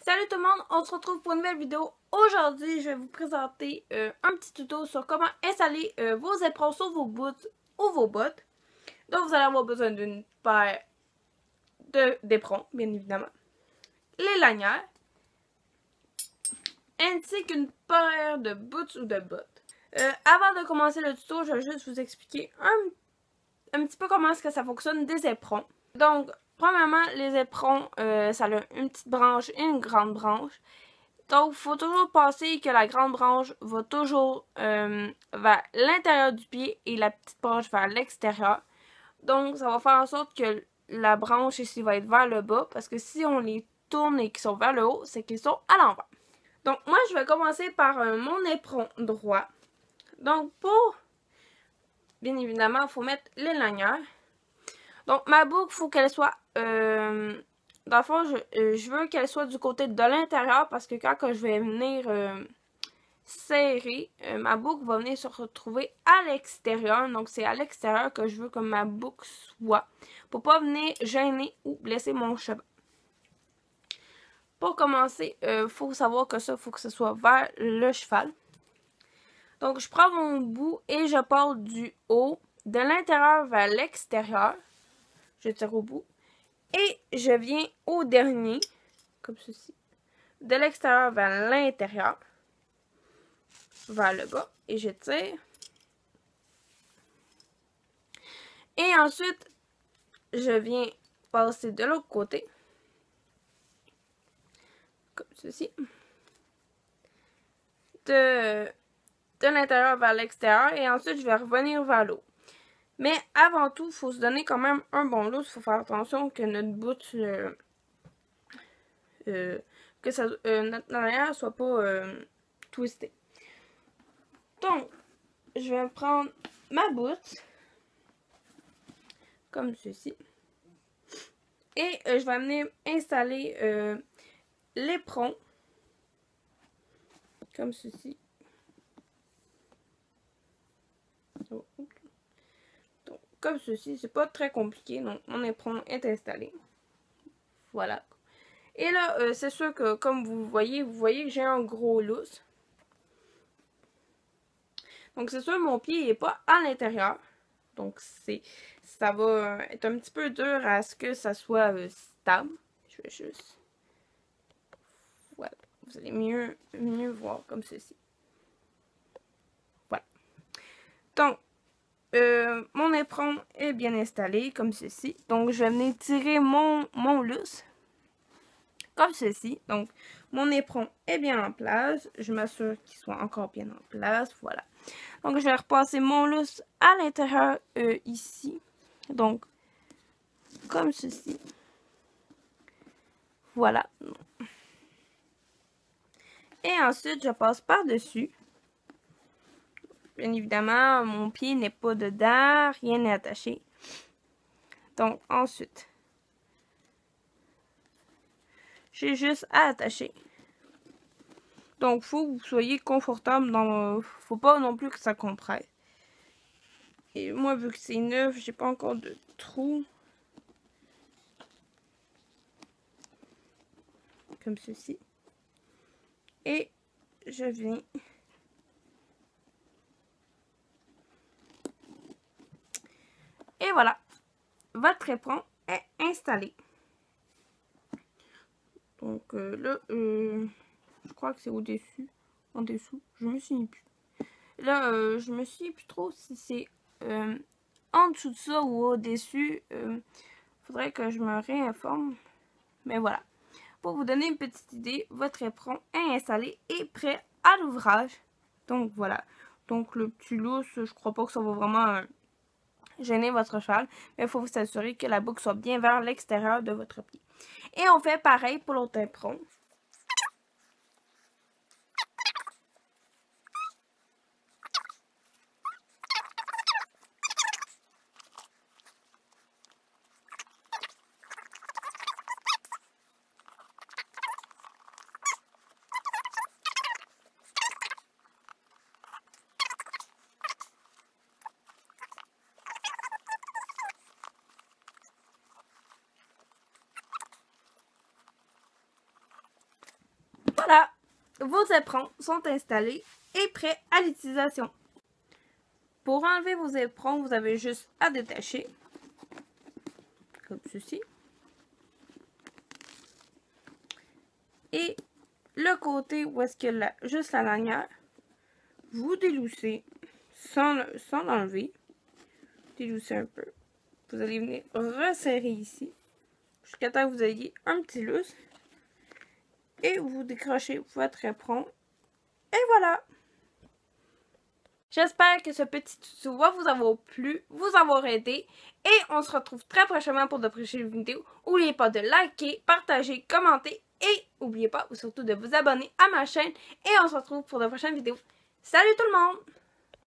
Salut tout le monde, on se retrouve pour une nouvelle vidéo. Aujourd'hui, je vais vous présenter un petit tuto sur comment installer vos éperons sur vos boots ou vos bottes. Donc vous allez avoir besoin d'une paire d'éperons, bien évidemment, les lanières, ainsi qu'une paire de boots ou de bottes. Avant de commencer le tuto, je vais juste vous expliquer un petit peu comment est-ce que ça fonctionne des éperons. Donc, premièrement, les éperons, ça a une petite branche et une grande branche. Donc, il faut toujours penser que la grande branche va toujours vers l'intérieur du pied et la petite branche vers l'extérieur. Donc, ça va faire en sorte que la branche ici va être vers le bas, parce que si on les tourne et qu'ils sont vers le haut, c'est qu'ils sont à l'envers. Donc, moi, je vais commencer par mon éperon droit. Donc, bien évidemment, il faut mettre les lanières. Donc, ma boucle, il faut qu'elle soit... dans le fond, je veux qu'elle soit du côté de l'intérieur parce que quand je vais venir serrer, ma boucle va venir se retrouver à l'extérieur. Donc, c'est à l'extérieur que je veux que ma boucle soit pour pas venir gêner ou blesser mon cheval. Pour commencer, il faut savoir que ça, il faut que ce soit vers le cheval. Donc, je prends mon bout et je pars du haut, de l'intérieur vers l'extérieur. Je tire au bout. Et je viens au dernier, comme ceci, de l'extérieur vers l'intérieur, vers le bas, et je tire. Et ensuite, je viens passer de l'autre côté, comme ceci, de l'intérieur vers l'extérieur, et ensuite, je vais revenir vers l'eau. Mais avant tout, il faut se donner quand même un bon lousse. Il faut faire attention que notre bout, notre arrière soit pas twisté. Donc, je vais prendre ma boute, comme ceci, et je vais venir installer l'éperon, comme ceci. Donc, comme ceci, c'est pas très compliqué, donc mon éperon est installé. Voilà. Et là, c'est sûr que comme vous voyez que j'ai un gros lousse. Donc c'est sûr, mon pied n'est pas à l'intérieur. Donc ça va être un petit peu dur à ce que ça soit stable. Je vais juste... Voilà. Vous allez mieux voir comme ceci. Voilà. Donc, mon éperon est bien installé comme ceci. Donc, je vais venir tirer mon lousse comme ceci. Donc, mon éperon est bien en place. Je m'assure qu'il soit encore bien en place. Voilà. Donc, je vais repasser mon lousse à l'intérieur ici. Donc, comme ceci. Voilà. Et ensuite, je passe par-dessus. Bien évidemment, mon pied n'est pas dedans. Rien n'est attaché. Donc, ensuite, j'ai juste à attacher. Donc, faut que vous soyez confortable dans... Faut pas non plus que ça compresse. Et moi, vu que c'est neuf, j'ai pas encore de trou. Comme ceci. Et je viens... Et voilà. Votre éperon est installé. Donc là, je crois que c'est au-dessus. En dessous. Je me souviens plus. Là, je me souviens plus trop si c'est en dessous de ça ou au-dessus. Faudrait que je me réinforme. Mais voilà. Pour vous donner une petite idée, votre éperon est installé et prêt à l'ouvrage. Donc voilà. Donc le petit lousse, je crois pas que ça va vraiment gêner votre cheval. Mais il faut vous assurer que la boucle soit bien vers l'extérieur de votre pied. Et on fait pareil pour l'autre éperon. voilà, vos éperons sont installés et prêts à l'utilisation. Pour enlever vos éperons, vous avez juste à détacher, comme ceci. Et le côté où est-ce qu'il y a juste la lanière, vous déloussez sans l'enlever. Déloussez un peu. Vous allez venir resserrer ici, jusqu'à temps que vous ayez un petit lousse. Et vous décrochez votre éperon. Et voilà! J'espère que ce petit tuto va vous avoir plu, vous avoir aidé. Et on se retrouve très prochainement pour de prochaines vidéos. N'oubliez pas de liker, partager, commenter. Et n'oubliez pas surtout de vous abonner à ma chaîne. Et on se retrouve pour de prochaines vidéos. Salut tout le monde!